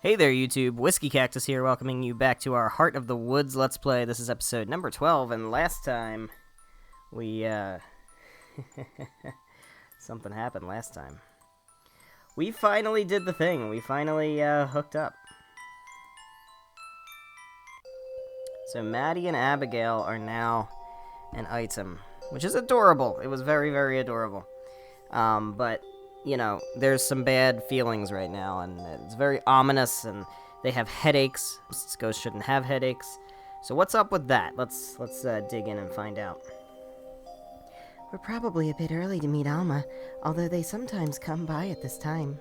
Hey there, YouTube. WhiskeyCactus here, welcoming you back to our Heart of the Woods Let's Play. This is episode number 12, and last time we, something happened last time. We finally did the thing. We finally, hooked up. So Maddie and Abigail are now an item, which is adorable. It was very, very adorable. But you know, there's some bad feelings right now, and it's very ominous, and they have headaches. Ghosts shouldn't have headaches. So what's up with that? Let's dig in and find out. We're probably a bit early to meet Alma, although they sometimes come by at this time.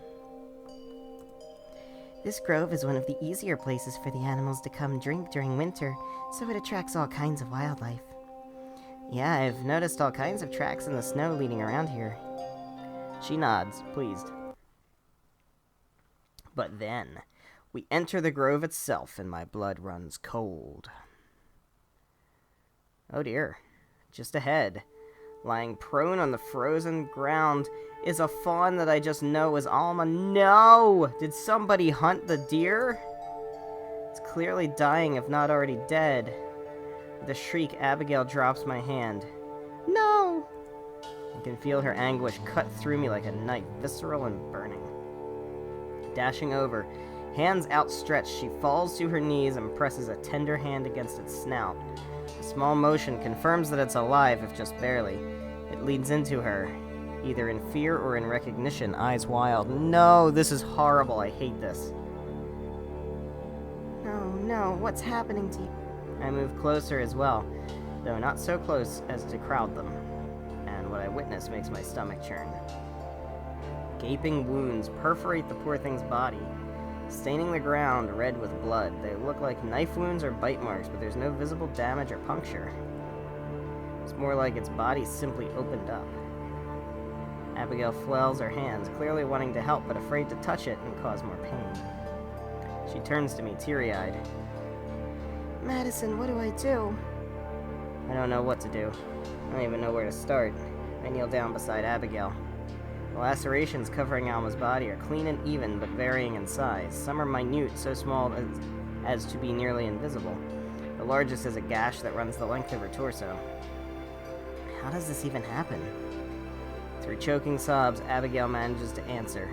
This grove is one of the easier places for the animals to come drink during winter, so it attracts all kinds of wildlife. Yeah, I've noticed all kinds of tracks in the snow leading around here. She nods, pleased. But then, we enter the grove itself, and my blood runs cold. Oh dear. Just ahead, lying prone on the frozen ground, is a fawn that I just know is Alma. No! Did somebody hunt the deer? It's clearly dying, if not already dead. With a shriek, Abigail drops my hand. No! I can feel her anguish cut through me like a knife, visceral and burning. Dashing over, hands outstretched, she falls to her knees and presses a tender hand against its snout. A small motion confirms that it's alive, if just barely. It leads into her, either in fear or in recognition, eyes wild. No, this is horrible. I hate this. No, what's happening to you? I move closer as well, though not so close as to crowd them. What I witness makes my stomach churn. Gaping wounds perforate the poor thing's body, staining the ground red with blood. They look like knife wounds or bite marks, but there's no visible damage or puncture. It's more like its body simply opened up. Abigail flails her hands, clearly wanting to help, but afraid to touch it and cause more pain. She turns to me, teary-eyed. Madison, what do I do? I don't know what to do. I don't even know where to start. I kneel down beside Abigail. The lacerations covering Alma's body are clean and even, but varying in size. Some are minute, so small as to be nearly invisible. The largest is a gash that runs the length of her torso. How does this even happen? Through choking sobs, Abigail manages to answer.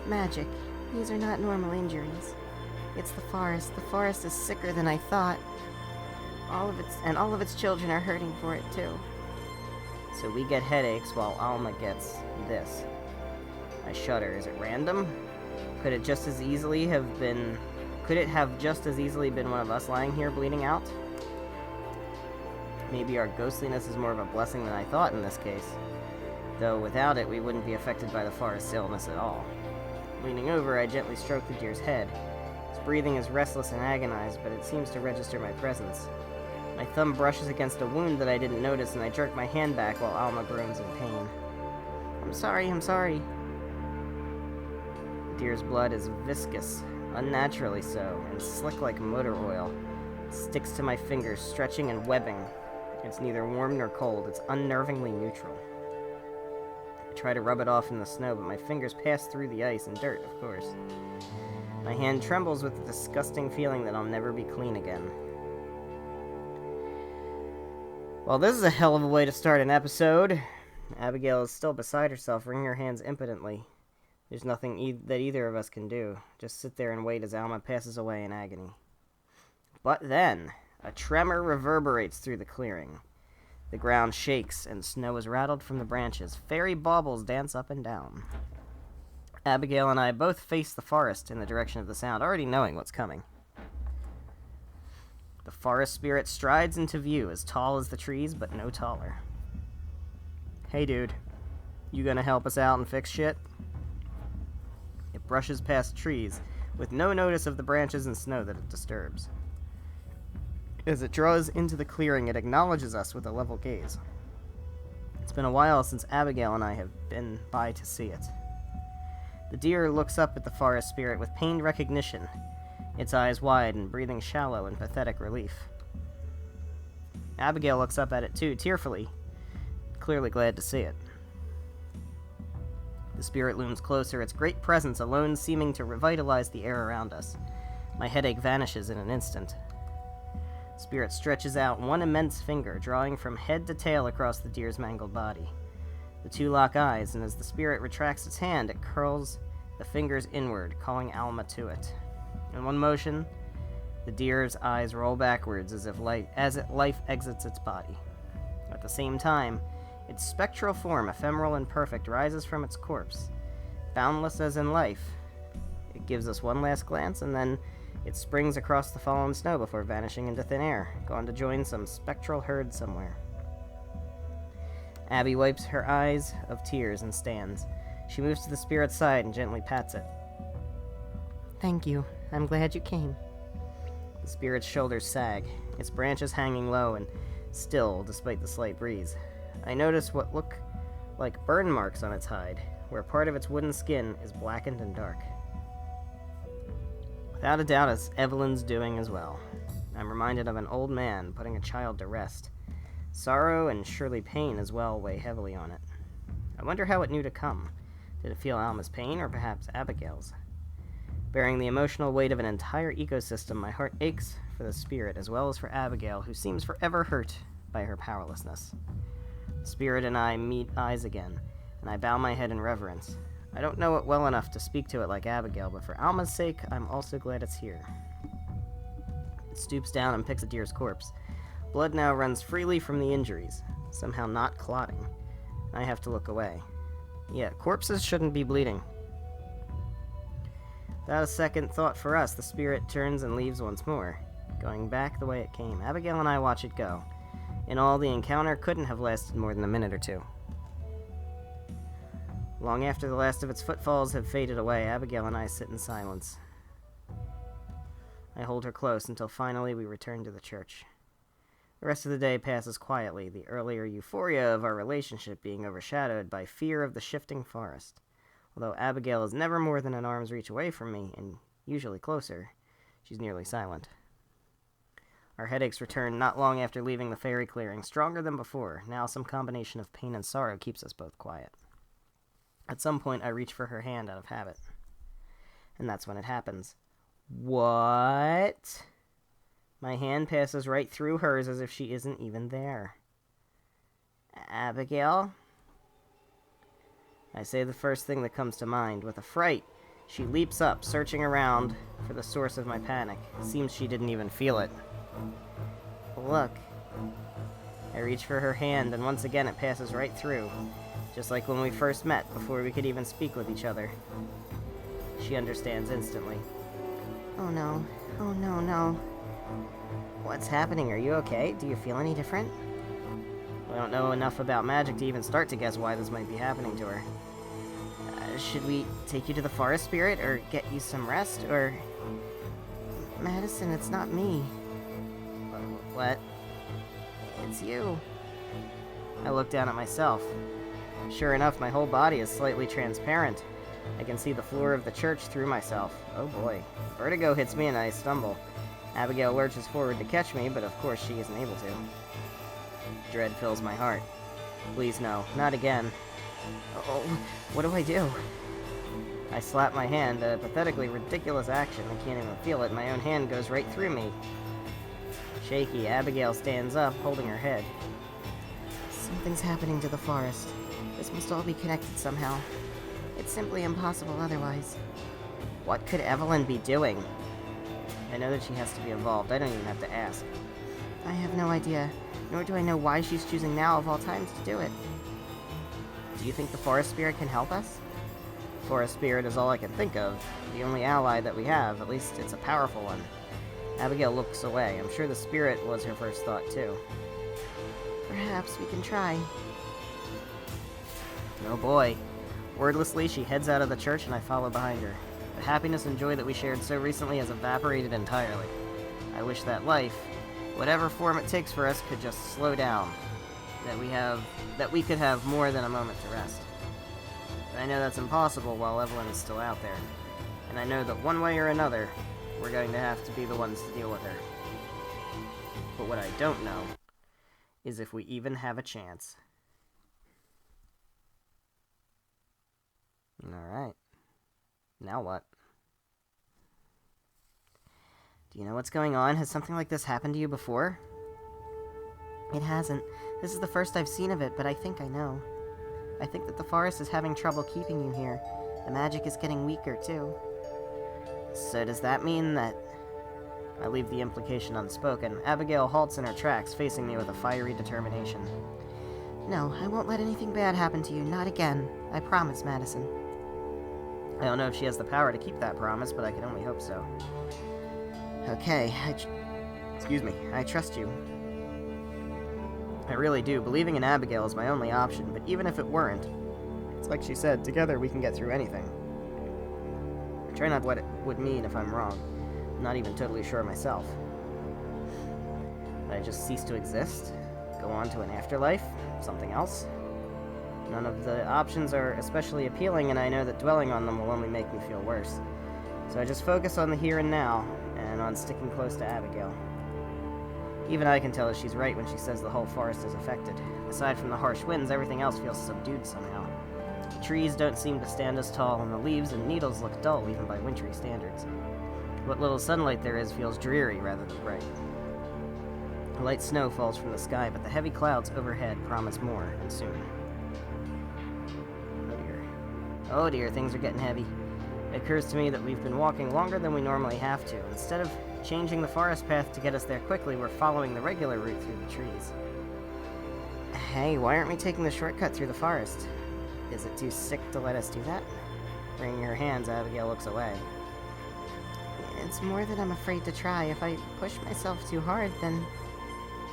Magic. These are not normal injuries. It's the forest. The forest is sicker than I thought. All of its children are hurting for it, too. So we get headaches while Alma gets this. I shudder. Is it random? Could it have just as easily been one of us lying here bleeding out? Maybe our ghostliness is more of a blessing than I thought in this case. Though without it, we wouldn't be affected by the forest's illness at all. Leaning over, I gently stroke the deer's head. Its breathing is restless and agonized, but it seems to register my presence. My thumb brushes against a wound that I didn't notice, and I jerk my hand back while Alma groans in pain. I'm sorry. The deer's blood is viscous, unnaturally so, and slick like motor oil. It sticks to my fingers, stretching and webbing. It's neither warm nor cold. It's unnervingly neutral. I try to rub it off in the snow, but my fingers pass through the ice and dirt, of course. My hand trembles with the disgusting feeling that I'll never be clean again. Well, this is a hell of a way to start an episode. Abigail is still beside herself, wringing her hands impotently. There's nothing that either of us can do. Just sit there and wait as Alma passes away in agony. But then, a tremor reverberates through the clearing. The ground shakes, and snow is rattled from the branches. Fairy baubles dance up and down. Abigail and I both face the forest in the direction of the sound, already knowing what's coming. The forest spirit strides into view, as tall as the trees, but no taller. Hey, dude. You gonna help us out and fix shit? It brushes past trees, with no notice of the branches and snow that it disturbs. As it draws into the clearing, it acknowledges us with a level gaze. It's been a while since Abigail and I have been by to see it. The deer looks up at the forest spirit with pained recognition, its eyes wide and breathing shallow in pathetic relief. Abigail looks up at it too, tearfully, clearly glad to see it. The spirit looms closer, its great presence alone seeming to revitalize the air around us. My headache vanishes in an instant. The spirit stretches out one immense finger, drawing from head to tail across the deer's mangled body. The two lock eyes, and as the spirit retracts its hand, it curls the fingers inward, calling Alma to it. In one motion, the deer's eyes roll backwards as life exits its body. At the same time, its spectral form, ephemeral and perfect, rises from its corpse. Boundless as in life, it gives us one last glance, and then it springs across the fallen snow before vanishing into thin air, gone to join some spectral herd somewhere. Abby wipes her eyes of tears and stands. She moves to the spirit's side and gently pats it. Thank you. I'm glad you came. The spirit's shoulders sag, its branches hanging low and still despite the slight breeze. I notice what look like burn marks on its hide, where part of its wooden skin is blackened and dark. Without a doubt, it's Evelyn's doing as well. I'm reminded of an old man putting a child to rest. Sorrow and surely pain as well weigh heavily on it. I wonder how it knew to come. Did it feel Alma's pain, or perhaps Abigail's? Bearing the emotional weight of an entire ecosystem, my heart aches for the spirit as well as for Abigail, who seems forever hurt by her powerlessness. The spirit and I meet eyes again, and I bow my head in reverence. I don't know it well enough to speak to it like Abigail, but for Alma's sake, I'm also glad it's here. It stoops down and picks a deer's corpse. Blood now runs freely from the injuries, somehow not clotting. I have to look away. Yeah, corpses shouldn't be bleeding. Without a second thought for us, the spirit turns and leaves once more, going back the way it came. Abigail and I watch it go. In all, the encounter couldn't have lasted more than a minute or two. Long after the last of its footfalls have faded away, Abigail and I sit in silence. I hold her close until finally we return to the church. The rest of the day passes quietly, the earlier euphoria of our relationship being overshadowed by fear of the shifting forest. Although Abigail is never more than an arm's reach away from me, and usually closer, she's nearly silent. Our headaches return not long after leaving the fairy clearing, stronger than before. Now some combination of pain and sorrow keeps us both quiet. At some point, I reach for her hand out of habit. And that's when it happens. What? My hand passes right through hers as if she isn't even there. Abigail? I say the first thing that comes to mind. With a fright, she leaps up, searching around for the source of my panic. It seems she didn't even feel it. Look. I reach for her hand, and once again it passes right through, just like when we first met, before we could even speak with each other. She understands instantly. Oh no. Oh no, no. What's happening? Are you okay? Do you feel any different? We don't know enough about magic to even start to guess why this might be happening to her. Should we take you to the forest spirit, or get you some rest, or... Madison, it's not me. What? It's you. I look down at myself. Sure enough, my whole body is slightly transparent. I can see the floor of the church through myself. Oh boy. Vertigo hits me and I stumble. Abigail lurches forward to catch me, but of course she isn't able to. Dread fills my heart. Please no, not again. Oh, what do I do? I slap my hand, a pathetically ridiculous action. I can't even feel it. My own hand goes right through me. Shaky, Abigail stands up, holding her head. Something's happening to the forest. This must all be connected somehow. It's simply impossible otherwise. What could Evelyn be doing? I know that she has to be involved. I don't even have to ask. I have no idea, nor do I know why she's choosing now of all times to do it. Do you think the forest spirit can help us? Forest spirit is all I can think of. The only ally that we have. At least it's a powerful one. Abigail looks away. I'm sure the spirit was her first thought, too. Perhaps we can try. Oh boy. Wordlessly, she heads out of the church and I follow behind her. The happiness and joy that we shared so recently has evaporated entirely. I wish that life, whatever form it takes for us, could just slow down. That we could have more than a moment to rest. But I know that's impossible while Evelyn is still out there. And I know that one way or another, we're going to have to be the ones to deal with her. But what I don't know is if we even have a chance. Alright. Now what? Do you know what's going on? Has something like this happened to you before? It hasn't. This is the first I've seen of it, but I think I know. I think that the forest is having trouble keeping you here. The magic is getting weaker, too. So does that mean that... I leave the implication unspoken. Abigail halts in her tracks, facing me with a fiery determination. No, I won't let anything bad happen to you. Not again. I promise, Madison. I don't know if she has the power to keep that promise, but I can only hope so. Okay, excuse me, I trust you. I really do. Believing in Abigail is my only option, but even if it weren't, it's like she said, together we can get through anything. Try not what it would mean if I'm wrong. I'm not even totally sure myself. Would I just cease to exist? Go on to an afterlife? Something else? None of the options are especially appealing, and I know that dwelling on them will only make me feel worse. So I just focus on the here and now, and on sticking close to Abigail. Even I can tell that she's right when she says the whole forest is affected. Aside from the harsh winds, everything else feels subdued somehow. The trees don't seem to stand as tall, and the leaves and needles look dull even by wintry standards. What little sunlight there is feels dreary rather than bright. Light snow falls from the sky, but the heavy clouds overhead promise more, and soon. Oh dear. Oh dear, things are getting heavy. It occurs to me that we've been walking longer than we normally have to. Instead of changing the forest path to get us there quickly, we're following the regular route through the trees. Hey, why aren't we taking the shortcut through the forest? Is it too sick to let us do that? Wringing her hands, Abigail looks away. It's more that I'm afraid to try. If I push myself too hard, then...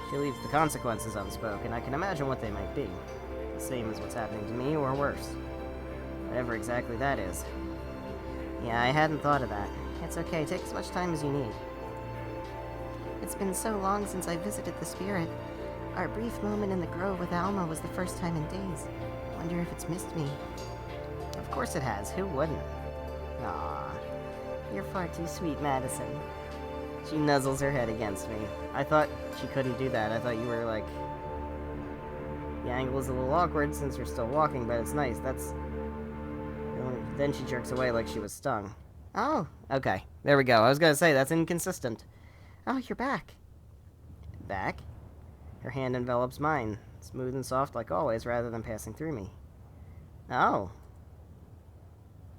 She leaves the consequences unspoken. I can imagine what they might be. The same as what's happening to me, or worse. Whatever exactly that is. Yeah, I hadn't thought of that. It's okay, take as much time as you need. It's been so long since I visited the spirit. Our brief moment in the grove with Alma was the first time in days. Wonder if it's missed me. Of course it has, who wouldn't? Aww. You're far too sweet, Madison. She nuzzles her head against me. I thought she couldn't do that. I thought you were like... The angle is a little awkward since you're still walking, but it's nice. That's... Then she jerks away like she was stung. Oh. Okay, there we go. I was gonna say, that's inconsistent. Oh, you're back. Back? Her hand envelops mine, smooth and soft like always, rather than passing through me. Oh.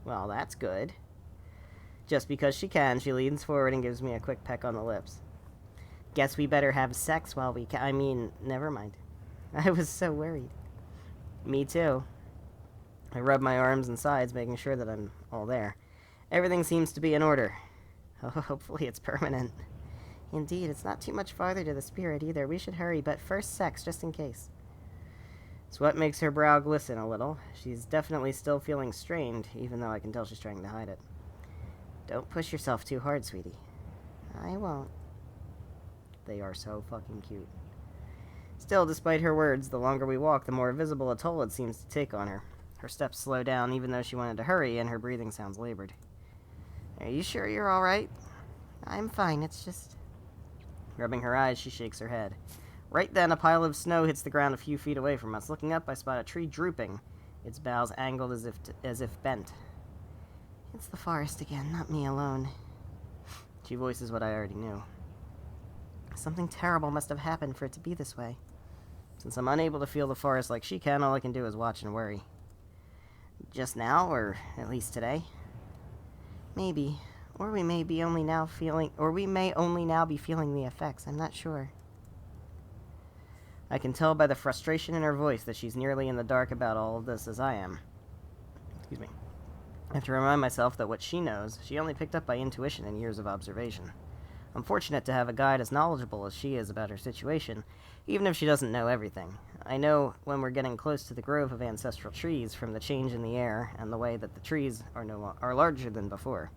Well, that's good. Just because she can, she leans forward and gives me a quick peck on the lips. Guess we better have sex while we can. I mean, never mind. I was so worried. Me too. I rub my arms and sides, making sure that I'm all there. Everything seems to be in order. Oh, hopefully it's permanent. Indeed, it's not too much farther to the spirit either. We should hurry, but first sex, just in case. Sweat makes her brow glisten a little. She's definitely still feeling strained, even though I can tell she's trying to hide it. Don't push yourself too hard, sweetie. I won't. They are so fucking cute. Still, despite her words, the longer we walk, the more visible a toll it seems to take on her. Her steps slow down even though she wanted to hurry, and her breathing sounds labored. Are you sure you're all right? I'm fine, it's just... Rubbing her eyes, she shakes her head. Right then, a pile of snow hits the ground a few feet away from us. Looking up, I spot a tree drooping, its boughs angled as if bent. It's the forest again, not me alone. She voices what I already knew. Something terrible must have happened for it to be this way. Since I'm unable to feel the forest like she can, all I can do is watch and worry. Just now, or at least today? Maybe. Or we may only now be feeling the effects. I'm not sure. I can tell by the frustration in her voice that she's nearly in the dark about all of this as I am. Excuse me. I have to remind myself that what she knows, she only picked up by intuition and years of observation. I'm fortunate to have a guide as knowledgeable as she is about her situation, even if she doesn't know everything. I know when we're getting close to the grove of ancestral trees from the change in the air and the way that the trees are larger than before.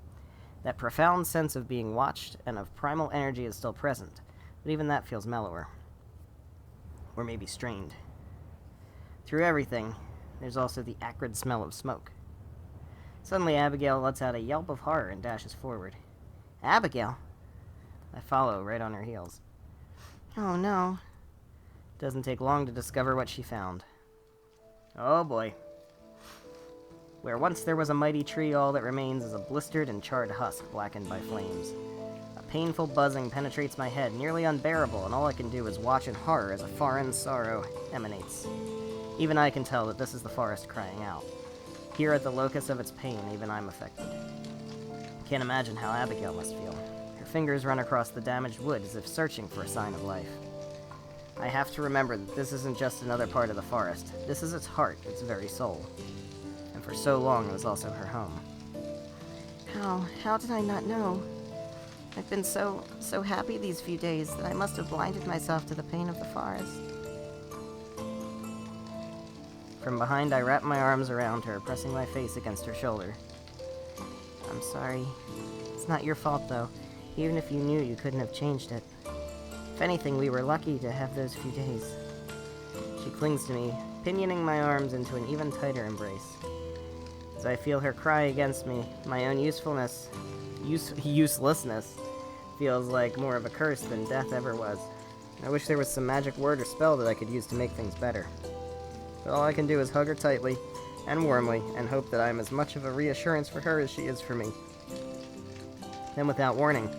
That profound sense of being watched and of primal energy is still present, but even that feels mellower. Or maybe strained. Through everything, there's also the acrid smell of smoke. Suddenly, Abigail lets out a yelp of horror and dashes forward. Abigail? I follow, right on her heels. Oh no. Doesn't take long to discover what she found. Oh boy. Where once there was a mighty tree, all that remains is a blistered and charred husk blackened by flames. A painful buzzing penetrates my head, nearly unbearable, and all I can do is watch in horror as a foreign sorrow emanates. Even I can tell that this is the forest crying out. Here at the locus of its pain, even I'm affected. Can't imagine how Abigail must feel. Her fingers run across the damaged wood as if searching for a sign of life. I have to remember that this isn't just another part of the forest. This is its heart, its very soul. And for so long, it was also her home. How did I not know? I've been so happy these few days that I must have blinded myself to the pain of the forest. From behind, I wrap my arms around her, pressing my face against her shoulder. I'm sorry. It's not your fault, though. Even if you knew, you couldn't have changed it. If anything, we were lucky to have those few days. She clings to me, pinioning my arms into an even tighter embrace. As I feel her cry against me, my own uselessness feels like more of a curse than death ever was. I wish there was some magic word or spell that I could use to make things better. But all I can do is hug her tightly and warmly and hope that I am as much of a reassurance for her as she is for me. Then without warning,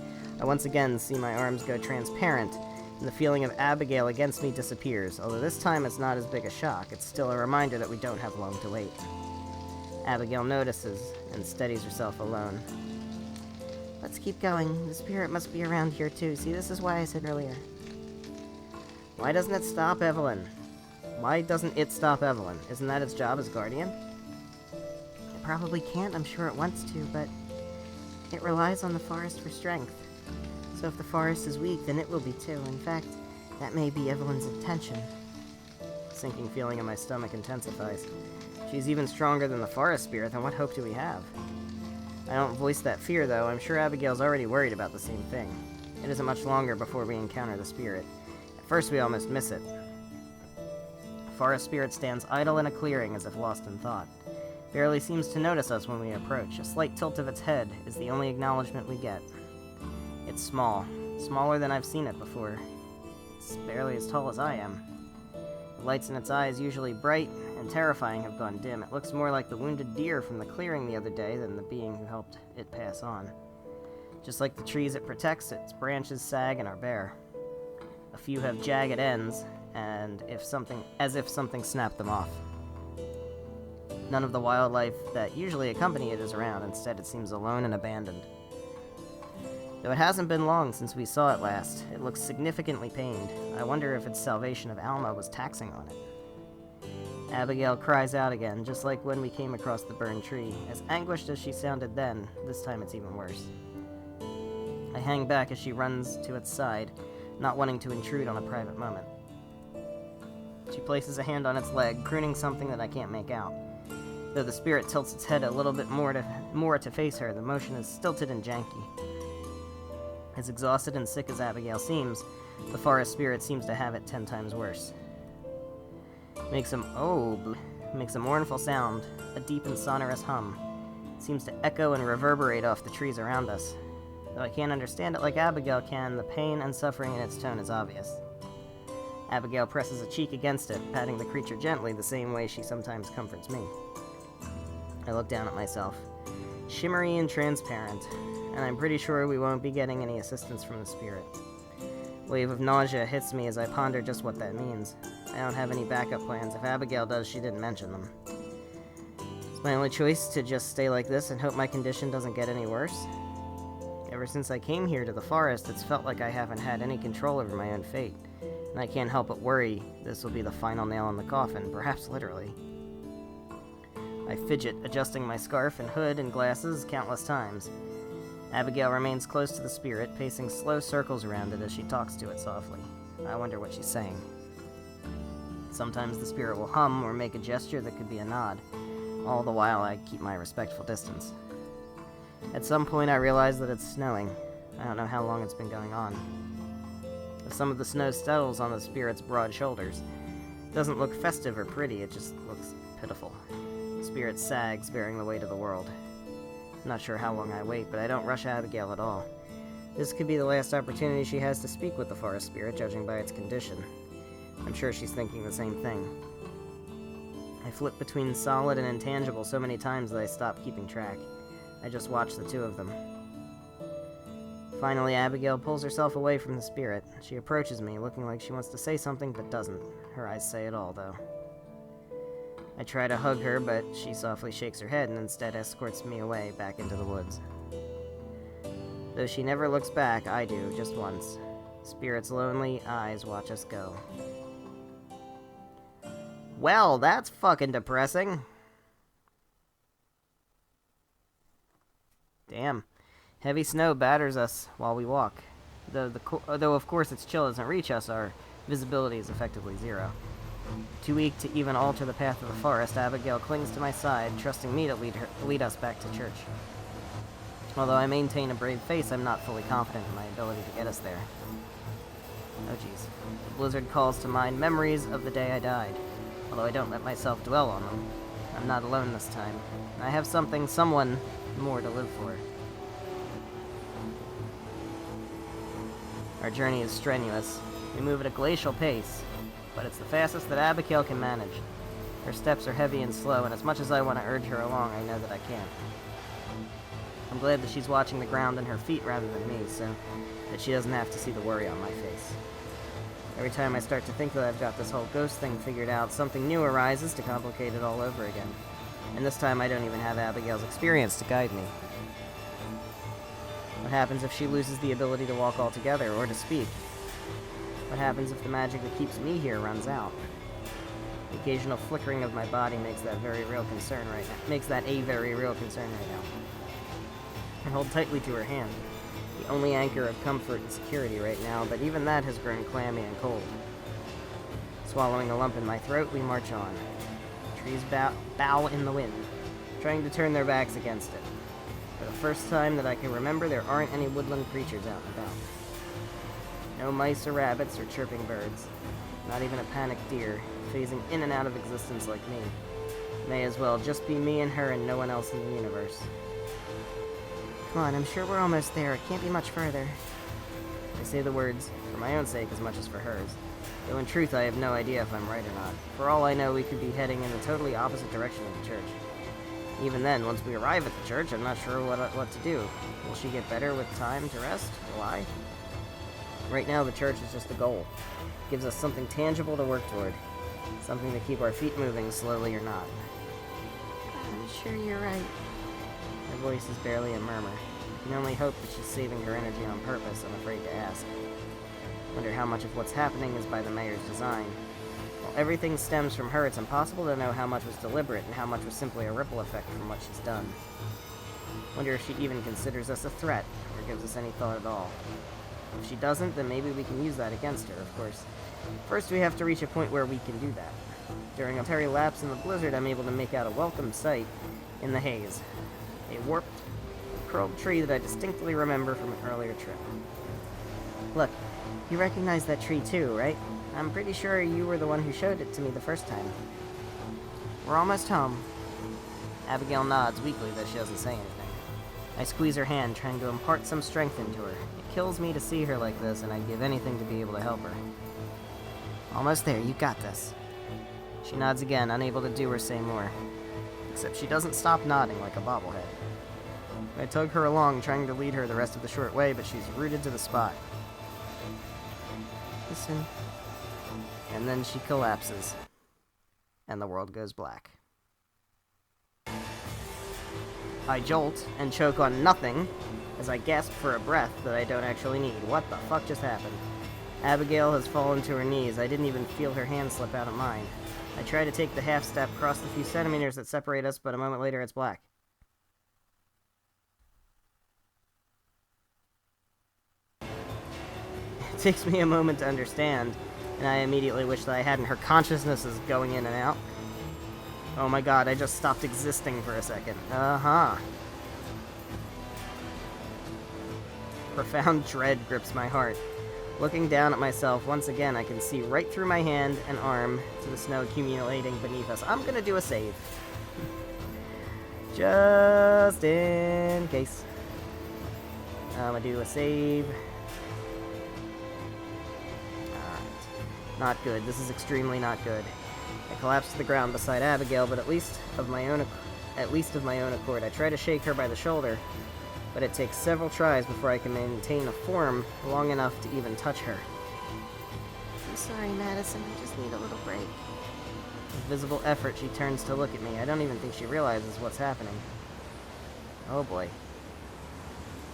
I once again see my arms go transparent, and the feeling of Abigail against me disappears, although this time it's not as big a shock. It's still a reminder that we don't have long to wait. Abigail notices and steadies herself alone. Let's keep going. The spirit must be around here too. See, this is why I said earlier. Why doesn't it stop Evelyn? Why doesn't it stop Evelyn? Isn't that its job as guardian? It probably can't, I'm sure it wants to, but it relies on the forest for strength. So if the forest is weak, then it will be too. In fact, that may be Evelyn's intention. The sinking feeling in my stomach intensifies. She's even stronger than the forest spirit, then what hope do we have? I don't voice that fear, though. I'm sure Abigail's already worried about the same thing. It isn't much longer before we encounter the spirit. At first, we almost miss it. The forest spirit stands idle in a clearing as if lost in thought. Barely seems to notice us when we approach. A slight tilt of its head is the only acknowledgement we get. It's small. Smaller than I've seen it before. It's barely as tall as I am. The lights in its eyes, usually bright and terrifying, have gone dim. It looks more like the wounded deer from the clearing the other day than the being who helped it pass on. Just like the trees it protects, its branches sag and are bare. A few have jagged ends, and as if something snapped them off. None of the wildlife that usually accompany it is around. Instead, it seems alone and abandoned. Though it hasn't been long since we saw it last, it looks significantly pained. I wonder if its salvation of Alma was taxing on it. Abigail cries out again, just like when we came across the burned tree. As anguished as she sounded then, this time it's even worse. I hang back as she runs to its side, not wanting to intrude on a private moment. She places a hand on its leg, crooning something that I can't make out. Though the spirit tilts its head a little bit more to face her, the motion is stilted and janky. As exhausted and sick as Abigail seems, the forest spirit seems to have it 10 times worse. Makes a mournful sound, a deep and sonorous hum. It seems to echo and reverberate off the trees around us. Though I can't understand it like Abigail can, the pain and suffering in its tone is obvious. Abigail presses a cheek against it, patting the creature gently the same way she sometimes comforts me. I look down at myself. Shimmery and transparent, and I'm pretty sure we won't be getting any assistance from the spirit. A wave of nausea hits me as I ponder just what that means. I don't have any backup plans. If Abigail does, she didn't mention them. It's my only choice to just stay like this and hope my condition doesn't get any worse. Ever since I came here to the forest, it's felt like I haven't had any control over my own fate, and I can't help but worry this will be the final nail in the coffin, perhaps literally. I fidget, adjusting my scarf and hood and glasses countless times. Abigail remains close to the spirit, pacing slow circles around it as she talks to it softly. I wonder what she's saying. Sometimes the spirit will hum or make a gesture that could be a nod. All the while I keep my respectful distance. At some point I realize that it's snowing. I don't know how long it's been going on. As some of the snow settles on the spirit's broad shoulders, it doesn't look festive or pretty, it just looks pitiful. The spirit sags, bearing the weight of the world. I'm not sure how long I wait, but I don't rush Abigail at all. This could be the last opportunity she has to speak with the forest spirit, judging by its condition. I'm sure she's thinking the same thing. I flip between solid and intangible so many times that I stop keeping track. I just watch the two of them. Finally, Abigail pulls herself away from the spirit. She approaches me, looking like she wants to say something but doesn't. Her eyes say it all, though. I try to hug her, but she softly shakes her head and instead escorts me away, back into the woods. Though she never looks back, I do, just once. Spirit's lonely eyes watch us go. Well, that's fucking depressing. Damn. Heavy snow batters us while we walk. Though of course its chill doesn't reach us, our visibility is effectively zero. Too weak to even alter the path of the forest, Abigail clings to my side, trusting me to lead us back to church. Although I maintain a brave face, I'm not fully confident in my ability to get us there. Oh jeez. The blizzard calls to mind memories of the day I died, although I don't let myself dwell on them. I'm not alone this time. I have someone more to live for. Our journey is strenuous. We move at a glacial pace, but it's the fastest that Abigail can manage. Her steps are heavy and slow, and as much as I want to urge her along, I know that I can't. I'm glad that she's watching the ground and her feet rather than me, so that she doesn't have to see the worry on my face. Every time I start to think that I've got this whole ghost thing figured out, something new arises to complicate it all over again. And this time I don't even have Abigail's experience to guide me. What happens if she loses the ability to walk altogether, or to speak? What happens if the magic that keeps me here runs out? The occasional flickering of my body makes that a very real concern right now. I hold tightly to her hand, the only anchor of comfort and security right now, but even that has grown clammy and cold. Swallowing a lump in my throat, we march on. Trees bow in the wind, trying to turn their backs against it. For the first time that I can remember, there aren't any woodland creatures out and about. No mice or rabbits or chirping birds. Not even a panicked deer, phasing in and out of existence like me. May as well just be me and her and no one else in the universe. Come on, I'm sure we're almost there. It can't be much further. I say the words for my own sake as much as for hers. Though in truth I have no idea if I'm right or not. For all I know, we could be heading in the totally opposite direction of the church. Even then, once we arrive at the church, I'm not sure what to do. Will she get better with time to rest? Will I? Right now, the church is just a goal. It gives us something tangible to work toward. Something to keep our feet moving, slowly or not. I'm sure you're right. Her voice is barely a murmur. I can only hope that she's saving her energy on purpose, I'm afraid to ask. Wonder how much of what's happening is by the mayor's design. While everything stems from her, it's impossible to know how much was deliberate and how much was simply a ripple effect from what she's done. Wonder if she even considers us a threat, or gives us any thought at all. If she doesn't, then maybe we can use that against her, of course. First, we have to reach a point where we can do that. During a momentary lapse in the blizzard, I'm able to make out a welcome sight in the haze. A warped, curled tree that I distinctly remember from an earlier trip. Look, you recognize that tree too, right? I'm pretty sure you were the one who showed it to me the first time. We're almost home. Abigail nods weakly, though she doesn't say anything. I squeeze her hand, trying to impart some strength into her. It kills me to see her like this, and I'd give anything to be able to help her. Almost there, you got this. She nods again, unable to do or say more. Except she doesn't stop nodding like a bobblehead. I tug her along, trying to lead her the rest of the short way, but she's rooted to the spot. Listen. And then she collapses. And the world goes black. I jolt and choke on nothing as I gasp for a breath that I don't actually need. What the fuck just happened? Abigail has fallen to her knees. I didn't even feel her hand slip out of mine. I try to take the half step, cross the few centimeters that separate us, but a moment later it's black. It takes me a moment to understand, and I immediately wish that I hadn't. Her consciousness is going in and out. Oh my god, I just stopped existing for a second. Uh-huh. Profound dread grips my heart. Looking down at myself, once again, I can see right through my hand and arm to the snow accumulating beneath us. I'm gonna do a save. Just in case. I'm gonna do a save. Alright. Not good. This is extremely not good. I collapse to the ground beside Abigail, but at least of my own accord. I try to shake her by the shoulder, but it takes several tries before I can maintain a form long enough to even touch her. I'm sorry, Madison. I just need a little break. With visible effort, she turns to look at me. I don't even think she realizes what's happening. Oh boy.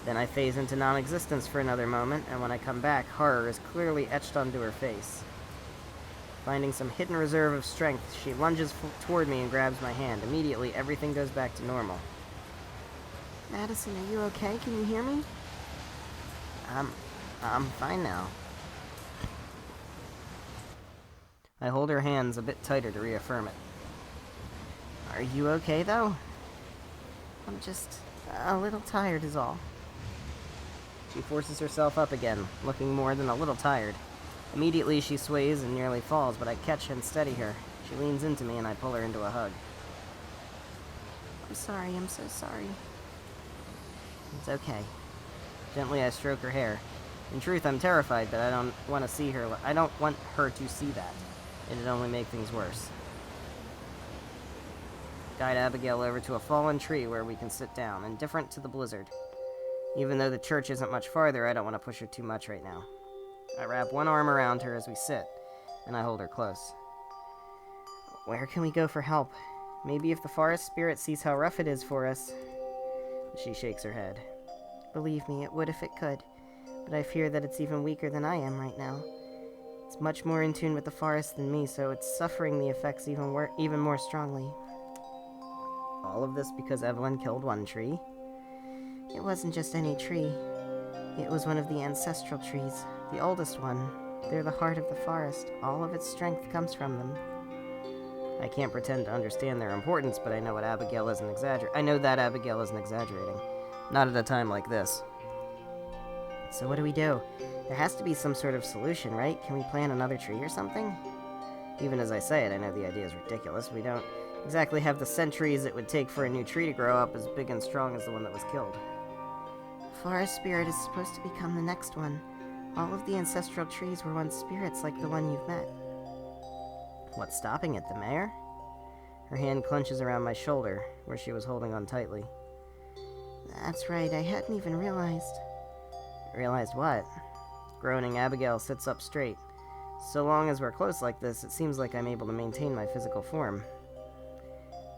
Then I phase into non-existence for another moment, and when I come back, horror is clearly etched onto her face. Finding some hidden reserve of strength, she lunges toward me and grabs my hand. Immediately, everything goes back to normal. Madison, are you okay? Can you hear me? I'm fine now. I hold her hands a bit tighter to reaffirm it. Are you okay, though? I'm just a little tired is all. She forces herself up again, looking more than a little tired. Immediately, she sways and nearly falls, but I catch and steady her. She leans into me, and I pull her into a hug. I'm sorry. I'm so sorry. It's okay. Gently, I stroke her hair. In truth, I'm terrified, but I don't want to see her. I don't want her to see that. It'd only make things worse. Guide Abigail over to a fallen tree where we can sit down, indifferent to the blizzard. Even though the church isn't much farther, I don't want to push her too much right now. I wrap one arm around her as we sit, and I hold her close. Where can we go for help? Maybe if the forest spirit sees how rough it is for us. She shakes her head. Believe me, it would if it could, but I fear that it's even weaker than I am right now. It's much more in tune with the forest than me, so it's suffering the effects even more strongly. All of this because Evelyn killed one tree? It wasn't just any tree. It was one of the ancestral trees, the oldest one. They're the heart of the forest. All of its strength comes from them. I can't pretend to understand their importance, but I know that Abigail isn't exaggerating. Not at a time like this. So what do we do? There has to be some sort of solution, right? Can we plant another tree or something? Even as I say it, I know the idea is ridiculous. We don't exactly have the centuries it would take for a new tree to grow up as big and strong as the one that was killed. The forest spirit is supposed to become the next one. All of the ancestral trees were once spirits like the one you've met. What's stopping it, the mayor? Her hand clenches around my shoulder, where she was holding on tightly. That's right, I hadn't even realized. Realized what? Groaning, Abigail sits up straight. So long as we're close like this, it seems like I'm able to maintain my physical form.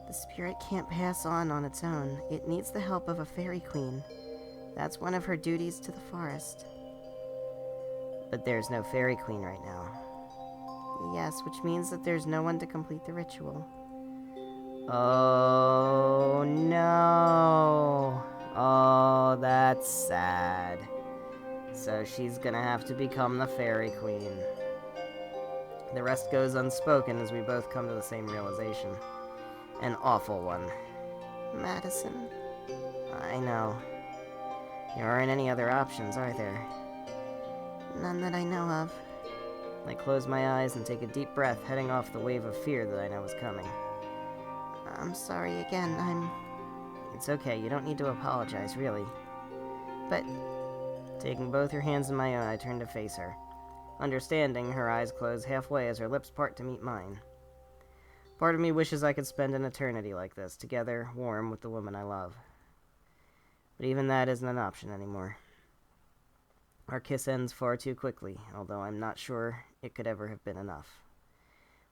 The spirit can't pass on its own. It needs the help of a fairy queen. That's one of her duties to the forest. But there's no fairy queen right now. Yes, which means that there's no one to complete the ritual. Oh, no. Oh, that's sad. So she's gonna have to become the fairy queen. The rest goes unspoken as we both come to the same realization. An awful one. Madison. I know. There aren't any other options, are there? None that I know of. I close my eyes and take a deep breath, heading off the wave of fear that I know is coming. I'm sorry again, It's okay, you don't need to apologize, really. But... Taking both her hands in my own, I turn to face her. Understanding, her eyes close halfway as her lips part to meet mine. Part of me wishes I could spend an eternity like this, together, warm, with the woman I love. But even that isn't an option anymore. Our kiss ends far too quickly, although I'm not sure it could ever have been enough.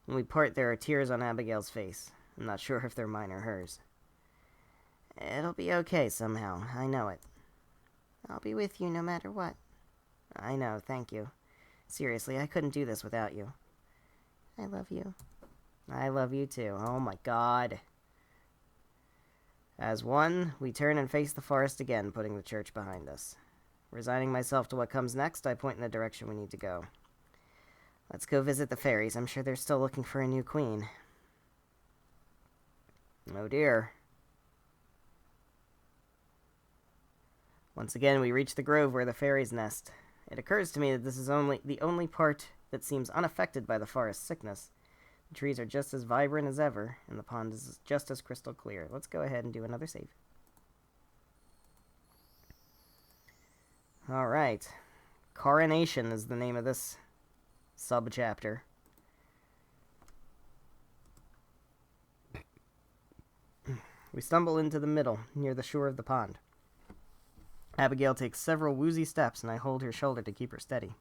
When we part, there are tears on Abigail's face. I'm not sure if they're mine or hers. It'll be okay somehow, I know it. I'll be with you no matter what. I know, thank you. Seriously, I couldn't do this without you. I love you. I love you too. Oh my god. As one, we turn and face the forest again, putting the church behind us. Resigning myself to what comes next, I point in the direction we need to go. Let's go visit the fairies. I'm sure they're still looking for a new queen. Oh dear. Once again, we reach the grove where the fairies nest. It occurs to me that this is the only part that seems unaffected by the forest sickness. The trees are just as vibrant as ever, and the pond is just as crystal clear. Let's go ahead and do another save. Alright. Coronation is the name of this sub-chapter. We stumble into the middle, near the shore of the pond. Abigail takes several woozy steps, and I hold her shoulder to keep her steady.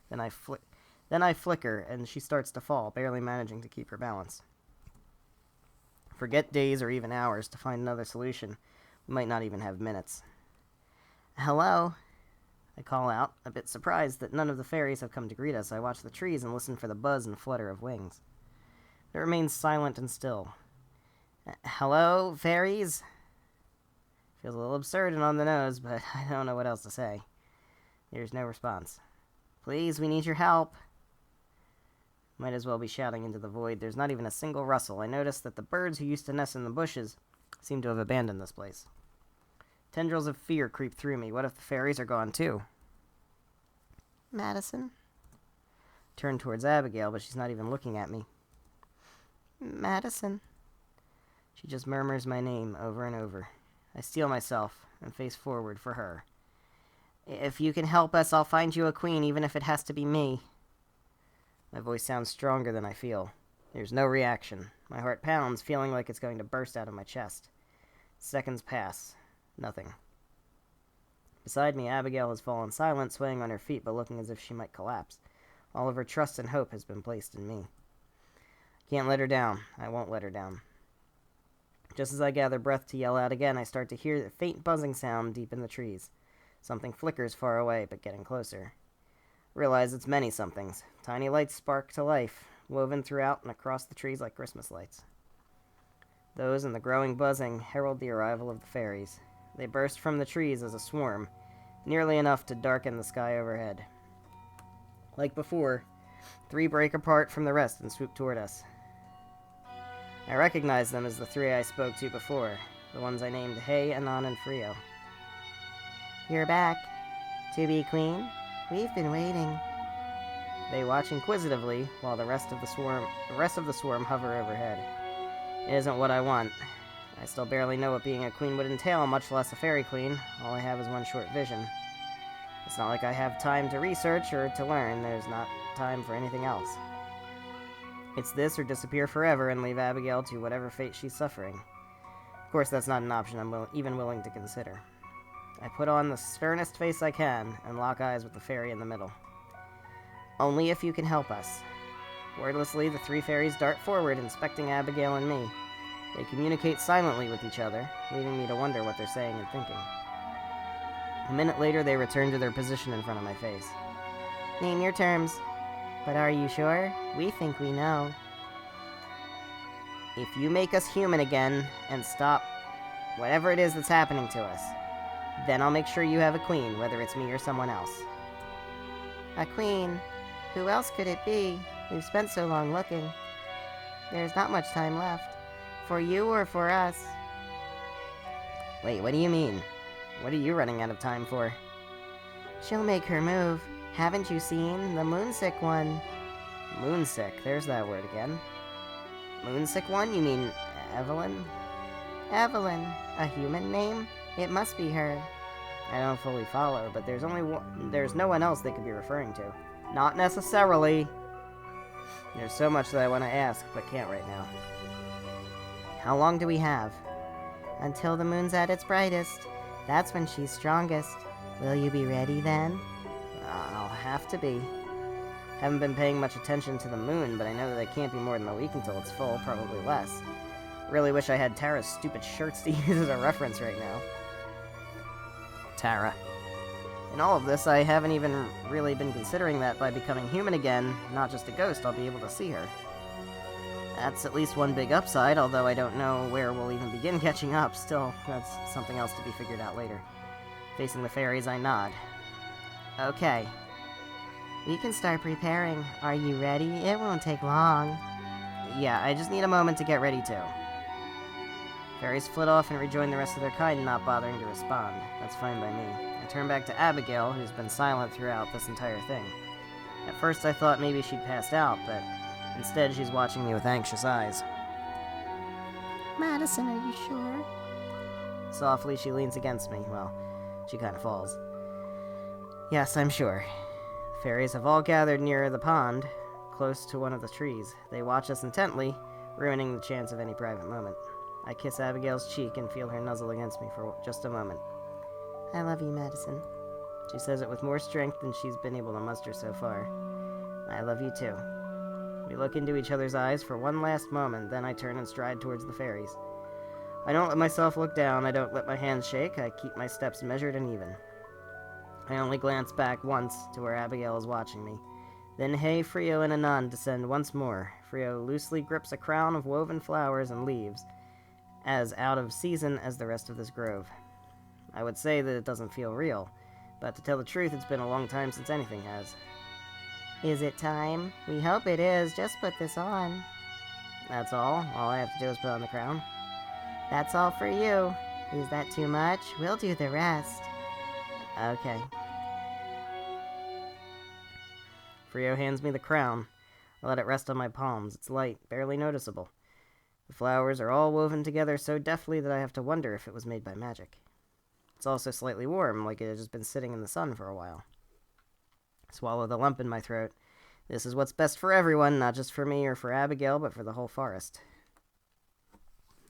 Then I flicker, and she starts to fall, barely managing to keep her balance. Forget days or even hours to find another solution. We might not even have minutes. Hello? I call out, a bit surprised that none of the fairies have come to greet us. I watch the trees and listen for the buzz and flutter of wings. It remains silent and still. Hello, fairies? Feels a little absurd and on the nose, but I don't know what else to say. There's no response. Please, we need your help. Might as well be shouting into the void. There's not even a single rustle. I notice that the birds who used to nest in the bushes seem to have abandoned this place. Tendrils of fear creep through me. What if the fairies are gone too? Madison? Turn towards Abigail, but she's not even looking at me. Madison? She just murmurs my name over and over. I steel myself and face forward for her. If you can help us, I'll find you a queen, even if it has to be me. My voice sounds stronger than I feel. There's no reaction. My heart pounds, feeling like it's going to burst out of my chest. Seconds pass. Nothing. Beside me, Abigail has fallen silent, swaying on her feet, but looking as if she might collapse. All of her trust and hope has been placed in me. Can't let her down. I won't let her down. Just as I gather breath to yell out again, I start to hear a faint buzzing sound deep in the trees. Something flickers far away, but getting closer. Realize it's many somethings. Tiny lights spark to life, woven throughout and across the trees like Christmas lights. Those and the growing buzzing herald the arrival of the fairies. They burst from the trees as a swarm, nearly enough to darken the sky overhead. Like before, 3 break apart from the rest and swoop toward us. I recognize them as the 3 I spoke to before, the ones I named Hay, Anon, and Frio. You're back. To be queen? We've been waiting. They watch inquisitively while the rest of the swarm hover overhead. It isn't what I want. I still barely know what being a queen would entail, much less a fairy queen. All I have is one short vision. It's not like I have time to research or to learn. There's not time for anything else. It's this or disappear forever and leave Abigail to whatever fate she's suffering. Of course, that's not an option I'm even willing to consider. I put on the sternest face I can and lock eyes with the fairy in the middle. Only if you can help us. Wordlessly, the 3 fairies dart forward, inspecting Abigail and me. They communicate silently with each other, leaving me to wonder what they're saying and thinking. A minute later, they return to their position in front of my face. Name your terms. But are you sure? We think we know. If you make us human again and stop whatever it is that's happening to us, then I'll make sure you have a queen, whether it's me or someone else. A queen? Who else could it be? We've spent so long looking. There's not much time left. For you or for us. Wait, what do you mean? What are you running out of time for? She'll make her move. Haven't you seen? The moonsick one. Moonsick, there's that word again. Moonsick one? You mean Evelyn? Evelyn. A human name? It must be her. I don't fully follow, but there's no one else they could be referring to. Not necessarily. There's so much that I want to ask, but can't right now. How long do we have? Until the moon's at its brightest. That's when she's strongest. Will you be ready then? I'll have to be. Haven't been paying much attention to the moon, but I know that it can't be more than a week until it's full, probably less. Really wish I had Tara's stupid shirts to use as a reference right now. Tara. In all of this, I haven't even really been considering that by becoming human again, not just a ghost, I'll be able to see her. That's at least one big upside, although I don't know where we'll even begin catching up. Still, that's something else to be figured out later. Facing the fairies, I nod. Okay. We can start preparing. Are you ready? It won't take long. Yeah, I just need a moment to get ready too. Fairies flit off and rejoin the rest of their kind, not bothering to respond. That's fine by me. I turn back to Abigail, who's been silent throughout this entire thing. At first I thought maybe she'd passed out, but instead she's watching me with anxious eyes. Madison, are you sure? Softly, she leans against me. Well, she kind of falls. Yes, I'm sure. Fairies have all gathered near the pond, close to one of the trees. They watch us intently, ruining the chance of any private moment. I kiss Abigail's cheek and feel her nuzzle against me for just a moment. I love you, Madison. She says it with more strength than she's been able to muster so far. I love you too. We look into each other's eyes for one last moment, then I turn and stride towards the fairies. I don't let myself look down, I don't let my hands shake, I keep my steps measured and even. I only glance back once to where Abigail is watching me. Then Hay, Frio, and Anon descend once more. Frio loosely grips a crown of woven flowers and leaves, as out of season as the rest of this grove. I would say that it doesn't feel real, but to tell the truth, it's been a long time since anything has. Is it time? We hope it is. Just put this on. That's all. All I have to do is put on the crown. That's all for you. Is that too much? We'll do the rest. Okay. Frio hands me the crown. I let it rest on my palms. It's light, barely noticeable. The flowers are all woven together so deftly that I have to wonder if it was made by magic. It's also slightly warm, like it has just been sitting in the sun for a while. I swallow the lump in my throat. This is what's best for everyone, not just for me or for Abigail, but for the whole forest.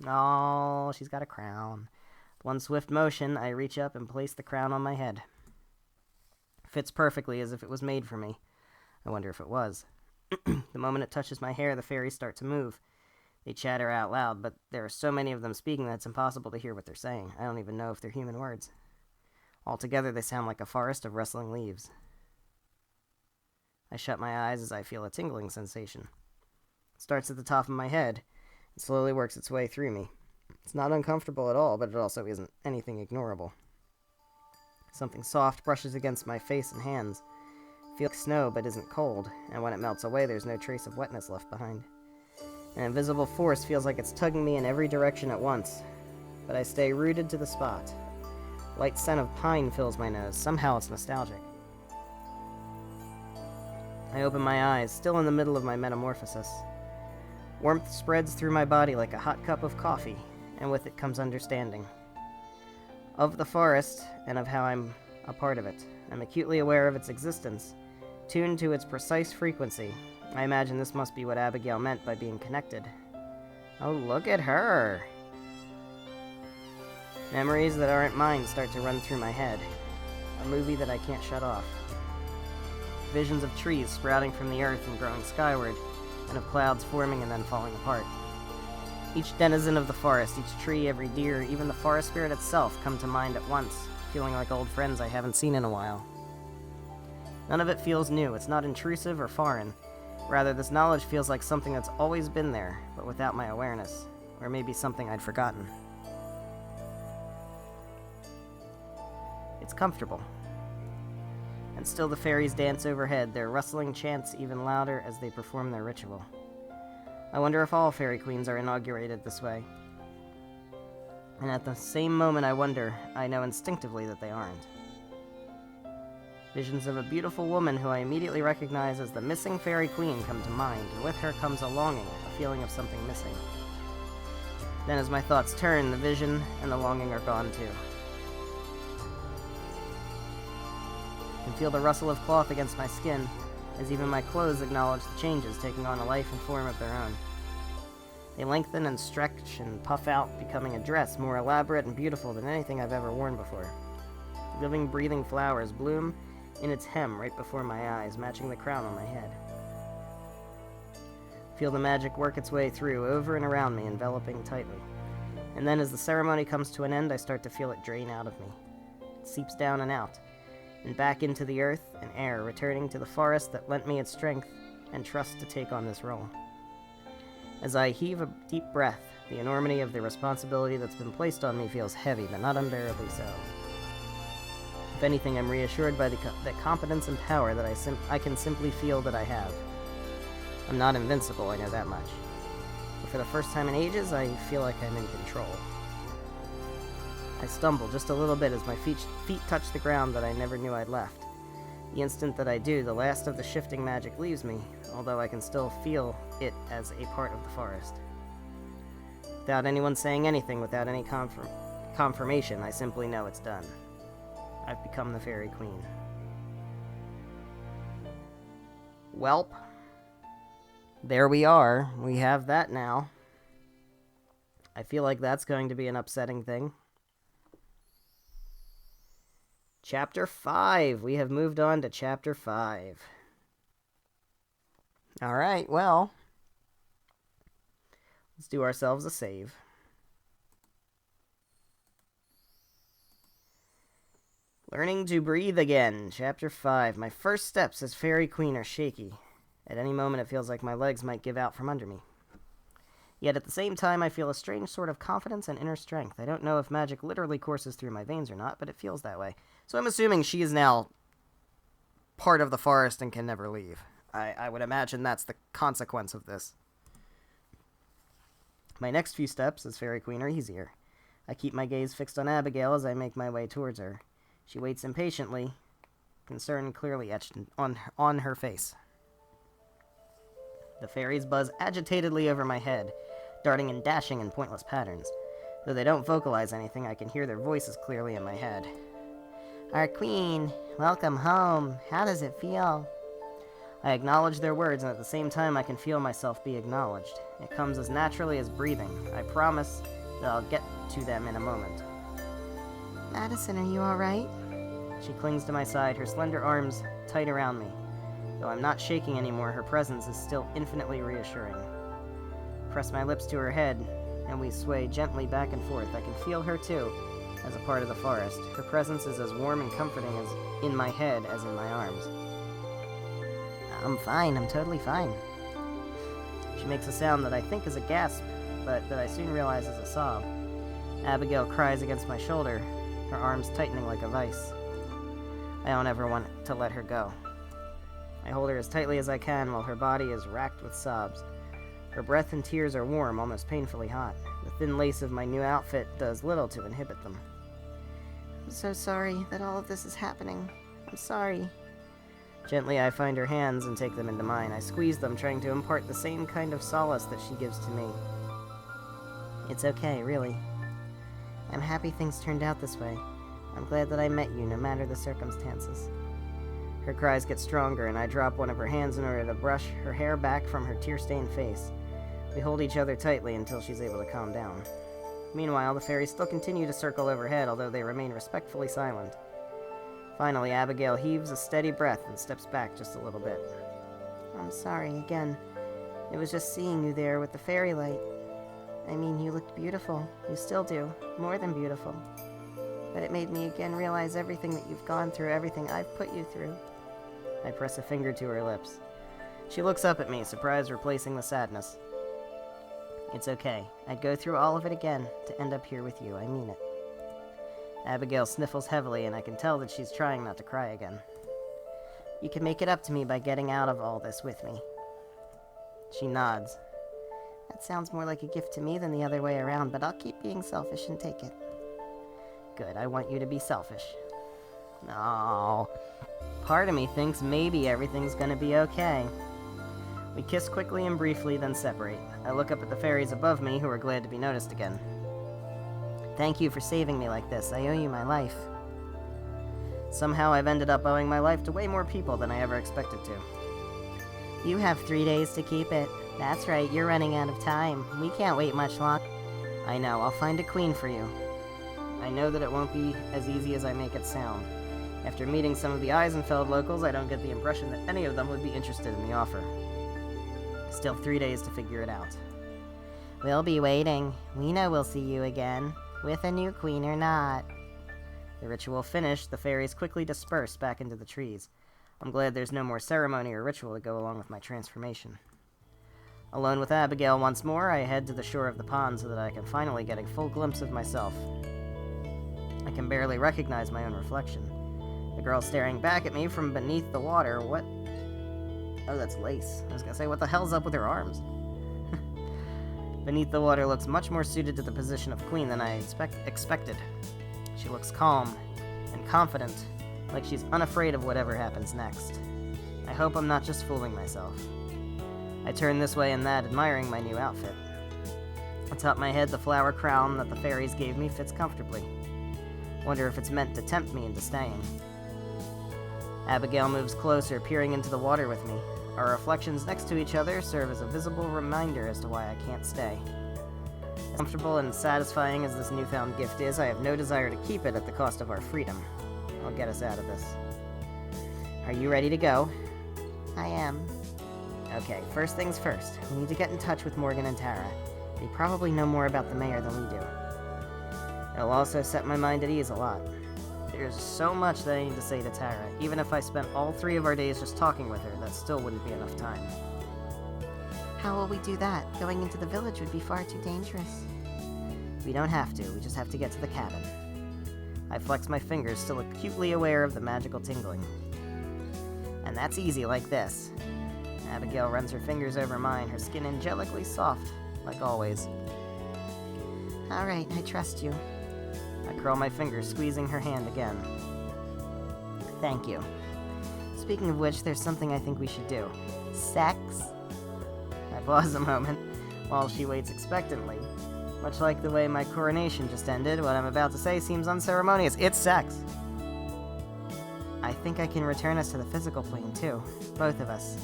Oh, she's got a crown. With one swift motion, I reach up and place the crown on my head. It fits perfectly, as if it was made for me. I wonder if it was. The moment it touches my hair, the fairies start to move. They chatter out loud, but there are so many of them speaking that it's impossible to hear what they're saying. I don't even know if they're human words. Altogether, they sound like a forest of rustling leaves. I shut my eyes as I feel a tingling sensation. It starts at the top of my head and slowly works its way through me. It's not uncomfortable at all, but it also isn't anything ignorable. Something soft brushes against my face and hands. It feels like snow, but isn't cold, and when it melts away, there's no trace of wetness left behind. An invisible force feels like it's tugging me in every direction at once, but I stay rooted to the spot. Light scent of pine fills my nose. Somehow it's nostalgic. I open my eyes, still in the middle of my metamorphosis. Warmth spreads through my body like a hot cup of coffee, and with it comes understanding. Of the forest, and of how I'm a part of it. I'm acutely aware of its existence, tuned to its precise frequency. I imagine this must be what Abigail meant by being connected. Oh, look at her! Memories that aren't mine start to run through my head. A movie that I can't shut off. Visions of trees sprouting from the earth and growing skyward, and of clouds forming and then falling apart. Each denizen of the forest, each tree, every deer, even the forest spirit itself come to mind at once, feeling like old friends I haven't seen in a while. None of it feels new. It's not intrusive or foreign. Rather, this knowledge feels like something that's always been there, but without my awareness, or maybe something I'd forgotten. It's comfortable. And still the fairies dance overhead, their rustling chants even louder as they perform their ritual. I wonder if all fairy queens are inaugurated this way. And at the same moment I know instinctively that they aren't. Visions of a beautiful woman who I immediately recognize as the missing fairy queen come to mind, and with her comes a longing, a feeling of something missing. Then as my thoughts turn, the vision and the longing are gone too. I can feel the rustle of cloth against my skin, as even my clothes acknowledge the changes, taking on a life and form of their own. They lengthen and stretch and puff out, becoming a dress more elaborate and beautiful than anything I've ever worn before. Living, breathing flowers bloom in its hem right before my eyes, matching the crown on my head. Feel the magic work its way through, over and around me, enveloping tightly. And then as the ceremony comes to an end, I start to feel it drain out of me. It seeps down and out, and back into the earth and air, returning to the forest that lent me its strength and trust to take on this role. As I heave a deep breath, the enormity of the responsibility that's been placed on me feels heavy, but not unbearably so. If anything, I'm reassured by the competence and power that I can simply feel that I have. I'm not invincible, I know that much. But for the first time in ages, I feel like I'm in control. I stumble just a little bit as my feet touch the ground that I never knew I'd left. The instant that I do, the last of the shifting magic leaves me, although I can still feel it as a part of the forest. Without anyone saying anything, without any confirmation, I simply know it's done. I've become the Fairy Queen. Welp. There we are. We have that now. I feel like that's going to be an upsetting thing. Chapter 5. We have moved on to Chapter 5. Alright, well, let's do ourselves a save. Learning to breathe again. Chapter 5. My first steps as Fairy Queen are shaky. At any moment it feels like my legs might give out from under me. Yet at the same time I feel a strange sort of confidence and inner strength. I don't know if magic literally courses through my veins or not, but it feels that way. So I'm assuming she is now part of the forest and can never leave. I would imagine that's the consequence of this. My next few steps as Fairy Queen are easier. I keep my gaze fixed on Abigail as I make my way towards her. She waits impatiently, concern clearly etched on her face. The fairies buzz agitatedly over my head, darting and dashing in pointless patterns. Though they don't vocalize anything, I can hear their voices clearly in my head. Our queen, welcome home. How does it feel? I acknowledge their words, and at the same time I can feel myself be acknowledged. It comes as naturally as breathing. I promise that I'll get to them in a moment. Madison, are you alright? She clings to my side, her slender arms tight around me. Though I'm not shaking anymore, her presence is still infinitely reassuring. I press my lips to her head, and we sway gently back and forth. I can feel her, too, as a part of the forest. Her presence is as warm and comforting as in my head as in my arms. I'm fine. I'm totally fine. She makes a sound that I think is a gasp, but that I soon realize is a sob. Abigail cries against my shoulder, her arms tightening like a vice. I don't ever want to let her go. I hold her as tightly as I can while her body is racked with sobs. Her breath and tears are warm, almost painfully hot. The thin lace of my new outfit does little to inhibit them. I'm so sorry that all of this is happening. I'm sorry. Gently, I find her hands and take them into mine. I squeeze them, trying to impart the same kind of solace that she gives to me. It's okay, really. I'm happy things turned out this way. I'm glad that I met you, no matter the circumstances. Her cries get stronger, and I drop one of her hands in order to brush her hair back from her tear-stained face. We hold each other tightly until she's able to calm down. Meanwhile, the fairies still continue to circle overhead, although they remain respectfully silent. Finally, Abigail heaves a steady breath and steps back just a little bit. I'm sorry, again. It was just seeing you there with the fairy light. I mean, you looked beautiful. You still do. More than beautiful. But it made me again realize everything that you've gone through, everything I've put you through. I press a finger to her lips. She looks up at me, surprise replacing the sadness. It's okay. I'd go through all of it again to end up here with you. I mean it. Abigail sniffles heavily, and I can tell that she's trying not to cry again. You can make it up to me by getting out of all this with me. She nods. That sounds more like a gift to me than the other way around, but I'll keep being selfish and take it. Good, I want you to be selfish. No. Part of me thinks maybe everything's gonna be okay. We kiss quickly and briefly, then separate. I look up at the fairies above me, who are glad to be noticed again. Thank you for saving me like this. I owe you my life. Somehow I've ended up owing my life to way more people than I ever expected to. You have 3 days to keep it. That's right, you're running out of time. We can't wait much longer. I know, I'll find a queen for you. I know that it won't be as easy as I make it sound. After meeting some of the Eisenfeld locals, I don't get the impression that any of them would be interested in the offer. Still 3 days to figure it out. We'll be waiting. We know we'll see you again, with a new queen or not. The ritual finished, the fairies quickly disperse back into the trees. I'm glad there's no more ceremony or ritual to go along with my transformation. Alone with Abigail once more, I head to the shore of the pond so that I can finally get a full glimpse of myself. I can barely recognize my own reflection. The girl staring back at me from beneath the water, what? Oh, that's lace. I was gonna say, what the hell's up with her arms? Beneath the water looks much more suited to the position of queen than I expected. She looks calm and confident, like she's unafraid of whatever happens next. I hope I'm not just fooling myself. I turn this way and that, admiring my new outfit. Atop my head, the flower crown that the fairies gave me fits comfortably. Wonder if it's meant to tempt me into staying. Abigail moves closer, peering into the water with me. Our reflections next to each other serve as a visible reminder as to why I can't stay. comfortable and satisfying as this newfound gift is, I have no desire to keep it at the cost of our freedom. I'll get us out of this. Are you ready to go? I am. Okay, first things first. We need to get in touch with Morgan and Tara. They probably know more about the mayor than we do. It'll also set my mind at ease a lot. There's so much that I need to say to Tara. Even if I spent all 3 of our days just talking with her, that still wouldn't be enough time. How will we do that? Going into the village would be far too dangerous. We don't have to, we just have to get to the cabin. I flex my fingers, still acutely aware of the magical tingling. And that's easy like this. Abigail runs her fingers over mine, her skin angelically soft, like always. Alright, I trust you. I curl my fingers, squeezing her hand again. Thank you. Speaking of which, there's something I think we should do. Sex? I pause a moment, while she waits expectantly. Much like the way my coronation just ended, what I'm about to say seems unceremonious. It's sex! I think I can return us to the physical plane, too. Both of us.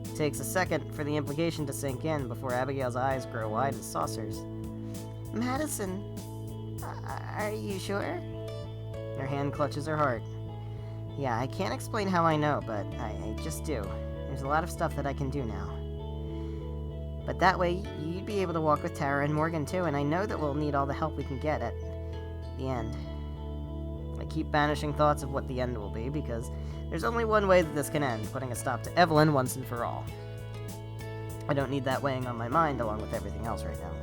It takes a second for the implication to sink in before Abigail's eyes grow wide as saucers. Madison, are you sure? Her hand clutches her heart. Yeah, I can't explain how I know, but I just do. There's a lot of stuff that I can do now. But that way, you'd be able to walk with Tara and Morgan too, and I know that we'll need all the help we can get at the end. I keep banishing thoughts of what the end will be, because there's only one way that this can end, putting a stop to Evelyn once and for all. I don't need that weighing on my mind along with everything else right now.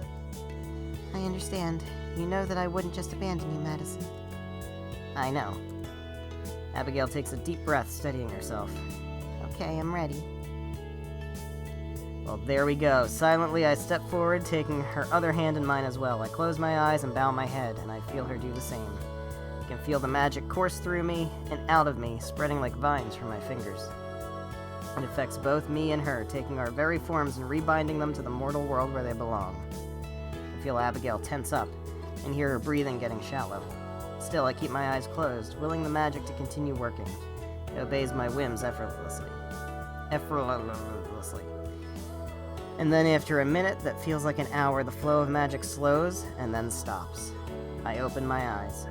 I understand. You know that I wouldn't just abandon you, Madison. I know. Abigail takes a deep breath, steadying herself. Okay, I'm ready. Well, there we go. Silently, I step forward, taking her other hand in mine as well. I close my eyes and bow my head, and I feel her do the same. I can feel the magic course through me and out of me, spreading like vines from my fingers. It affects both me and her, taking our very forms and rebinding them to the mortal world where they belong. I feel Abigail tense up, and hear her breathing getting shallow. Still, I keep my eyes closed, willing the magic to continue working. It obeys my whims effortlessly. And then after a minute that feels like an hour, the flow of magic slows and then stops. I open my eyes.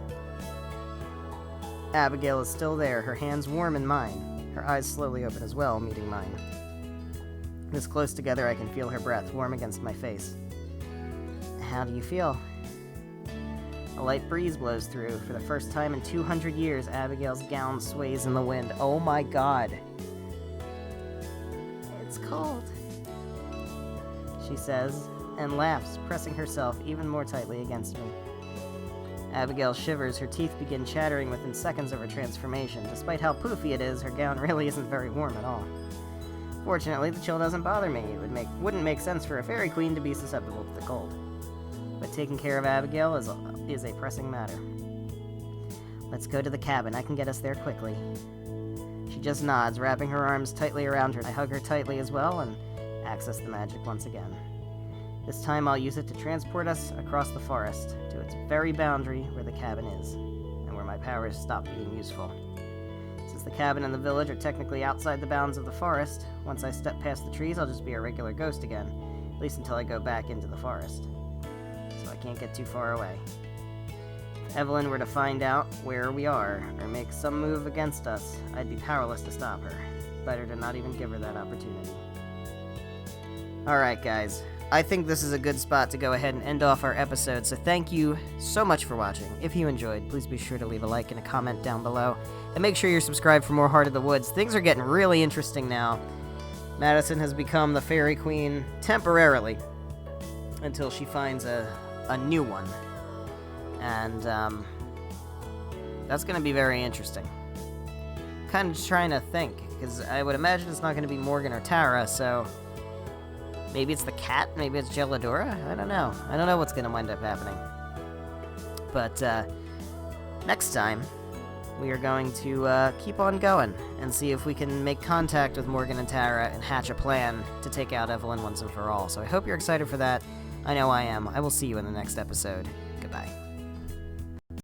Abigail is still there, her hands warm in mine. Her eyes slowly open as well, meeting mine. This close together, I can feel her breath warm against my face. How do you feel? A light breeze blows through. For the first time in 200 years, Abigail's gown sways in the wind. Oh my god. It's cold, she says, and laughs, pressing herself even more tightly against me. Abigail shivers, her teeth begin chattering within seconds of her transformation. Despite how poofy it is, her gown really isn't very warm at all. Fortunately, the chill doesn't bother me. It wouldn't make sense for a fairy queen to be susceptible to the cold. But taking care of Abigail is a pressing matter. Let's go to the cabin. I can get us there quickly. She just nods, wrapping her arms tightly around her. I hug her tightly as well and access the magic once again. This time I'll use it to transport us across the forest to its very boundary where the cabin is, and where my powers stop being useful. Since the cabin and the village are technically outside the bounds of the forest, once I step past the trees I'll just be a regular ghost again, at least until I go back into the forest. So I can't get too far away. If Evelyn were to find out where we are, or make some move against us, I'd be powerless to stop her. Better to not even give her that opportunity. Alright guys, I think this is a good spot to go ahead and end off our episode, so thank you so much for watching. If you enjoyed, please be sure to leave a like and a comment down below, and make sure you're subscribed for more Heart of the Woods. Things are getting really interesting now. Madison has become the fairy queen temporarily, until she finds a new one. And, that's gonna be very interesting. Kind of just trying to think, because I would imagine it's not gonna be Morgan or Tara, so maybe it's the cat, maybe it's Gelladora, I don't know. I don't know what's gonna wind up happening. But, next time, we are going to, keep on going, and see if we can make contact with Morgan and Tara and hatch a plan to take out Evelyn once and for all. So I hope you're excited for that. I know I am. I will see you in the next episode. Goodbye.